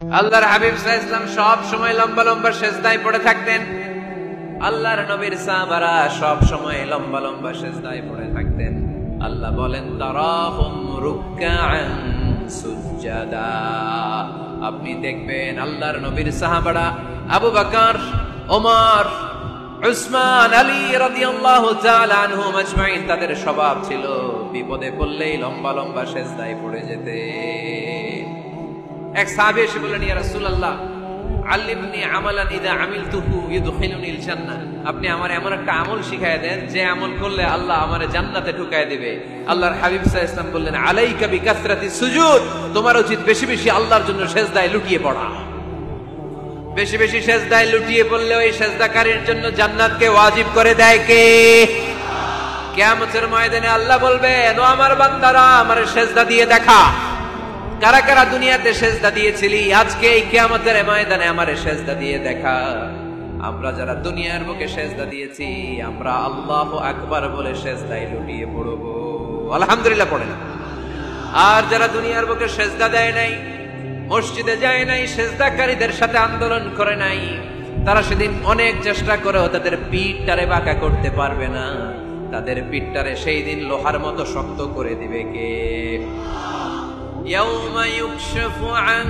আল্লাহর হাবিব সাল্লাল্লাহু আলাইহি ওয়াসাল্লাম সব সময় লম্বা লম্বা সিজদায় পড়ে থাকতেন। আল্লাহর নবীর সাহাবারা সব সময় লম্বা লম্বা সিজদায় পড়ে থাকতেন। আল্লাহ বলেন তারাহুম রুকআন সুজদা। আপনি দেখবেন আল্লাহর নবীর সাহাবারা আবু বকর, ওমর, উসমান, আলী রাদিয়াল্লাহু তাআলা আনহুম আজমাইন, তাদের স্বভাব ছিল বিপদে পড়লেই লম্বা লম্বা সিজদায় পড়ে যেতে। এক সাহাবী এসে বললেন, ইয়া রাসূলুল্লাহ আল্লিমনি আমালান ইযা আমিলতুহু ইউদখিলুনিল জান্নাহ। আপনি আমারে এমন একটা আমল শিখায় দেন যে আমল করলে আল্লাহ আমারে জান্নাতে ঢুকায় দিবে। আল্লাহর হাবিব সাল্লাল্লাহু আলাইহি ওয়াসাল্লাম বললেন, আলাইকা বিকাসরাতিস সুজুদ। তোমার উচিত বেশি বেশি আল্লাহর জন্য সিজদায় লুটিয়ে পড়া। বেশি বেশি সিজদায় লুটিয়ে পড়লে ওই সিজদাকারীর জন্য জান্নাতকে ওয়াজিব করে দেয় কে? কিয়ামতের ময়দানে আল্লাহ বলবেন, ও আমার বান্দারা আমারে সিজদা দিয়ে দেখা। কারা কারা দুনিয়াতে সিজদা দিয়েছিলি, আজকে এই কিয়ামতের ময়দানে আমারে সিজদা দিয়ে দেখা। আমরা যারা দুনিয়ার বুকে সিজদা দিয়েছি, আমরা আল্লাহু আকবার বলে সিজদায় লুটিয়ে পড়ব, আলহামদুলিল্লাহ পড়েন। আর যারা দুনিয়ার বুকে সিজদা দেয় নাই, মসজিদে যায় নাই, সিজদাকারীদের সাথে আন্দোলন করে নাই, তারা সেদিন অনেক চেষ্টা করেও তাদের পিঠটারে বাঁকা করতে পারবে না। তাদের পিঠটারে সেই দিন লোহার মতো শক্ত করে দিবে কে? يوم يكشف عن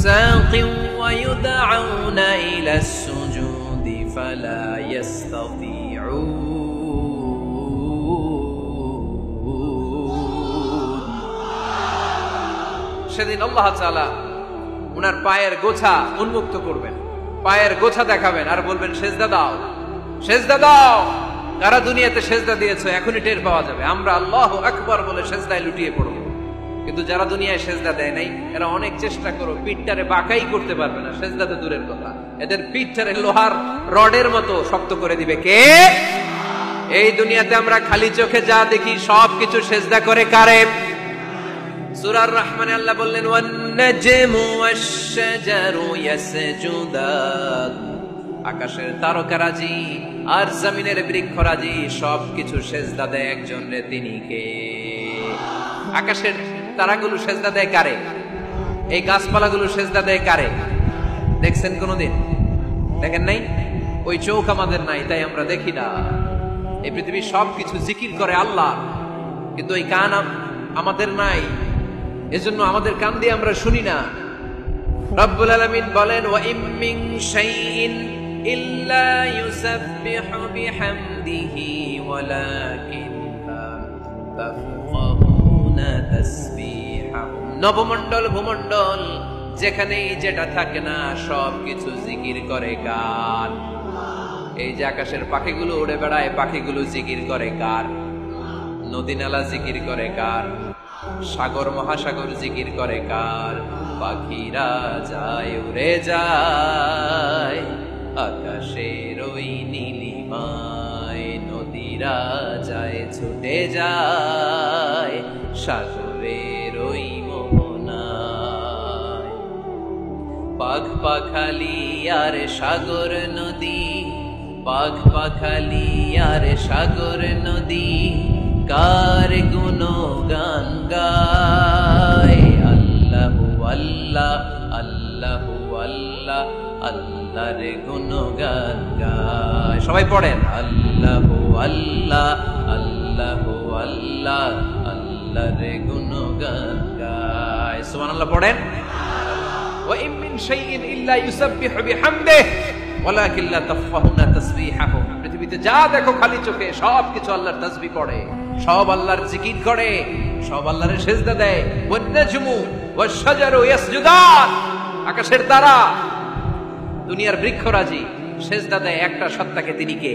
ساق ويدعون إلى السجود فلا يستطيعون। সেদিন আল্লাহ তাআলা উনার পায়ের গোছা উন্মুক্ত করবেন, পায়ের গোছা দেখাবেন আর বলবেন, সিজদা দাও, সিজদা দাও। কারা দুনিয়াতে সিজদা দিয়েছো এখনই টের পাওয়া যাবে। আমরা আল্লাহু আকবার বলে সিজদায় লুটিয়ে পড়ব। কিন্তু যারা দুনিয়ায় সিজদা দেয় নাই, এরা অনেক চেষ্টা করো, পিঠটারে বাঁকাই করতে পারবে না। সিজদা তো দূরের কথা, এদের পিঠটারে লোহার রডের মতো শক্ত করে দিবে কে? এই দুনিয়াতে আমরা খালি চোখে যা দেখি সবকিছু সিজদা করে কারে? সূরা আর-রহমানে আল্লাহ বললেন, ওয়ান নাজমু ওয়াশ-শাজারু ইয়াসজুদান। আকাশের তারকারাজি আর জমিনের বৃক্ষরাজি সবকিছু সিজদা দেয় একজন রে, তিনি কে? আকাশের তারাগুলো সিজদা দেয় কারে? এই গাছপালাগুলো সিজদা দেয় কারে? দেখছেন কোনদিন? দেখেন নাই? ওই চোখ আমাদের নাই, তাই আমরা দেখি না। এই পৃথিবীর সবকিছু জিকির করে আল্লাহ, কিন্তু ওই কান আমাদের নাই, এজন্য আমাদের কান দিয়ে আমরা শুনি না। রব্বুল আলামিন বলেন, ওয়া ইম মিন শাইইন ইল্লা ইউসাব্বিহু বিহামদিহি ওয়ালাকিন লা তাফকাহুনা তাসবিহাহুম। নবমণ্ডল ভূমণ্ডল যেখানেই যেটা থাকে না সবকিছু জিকির করে কার? এই যে আকাশের পাখিগুলো উড়ে বেড়ায়, পাখিগুলো জিকির করে কার? নদী নালা জিকির করে কার? সাগর মহাসাগর জিকির করে কার? পাখিরা যায় উড়ে যায় আকাশের ওই নীলিমায়, নদীরা যায় ছুটে যায় সাগরের ওই মোহনায়। পাখ পাখালি আর সাগর নদী, পাখ পাখালি আর সাগর নদী কার গুণগান গায়? আল্লাহু আল্লাহ, আল্লাহু আল্লাহ, আল্লাহর গুণগান গায়। সবাই পড়েন, আল্লাহু আল্লাহ, আল্লাহু আল্লাহ, আল্লাহর গুণগান গায়। সুবহানাল্লাহ পড়েন। ওয়া ইম মিন শাইইন ইল্লা ইউসাব্বিহু বিহামদিহি ওয়ালাকিন লা তাফকাহুনা তাসবিহাহুম। পৃথিবীতে যা দেখো খালি চোখে সবকিছু আল্লাহর তাসবিহ পড়ে, সব আল্লাহর জিকির করে, সব আল্লাহর সিজদা দেয়। ওয়ান নাজমু ওয়াশ-শাজারু ইয়াসজুদান। আকাশের তারা, দুনিয়ার বৃক্ষরাজি সিজদা দেয় একটা সত্তাকে, তিনি কে?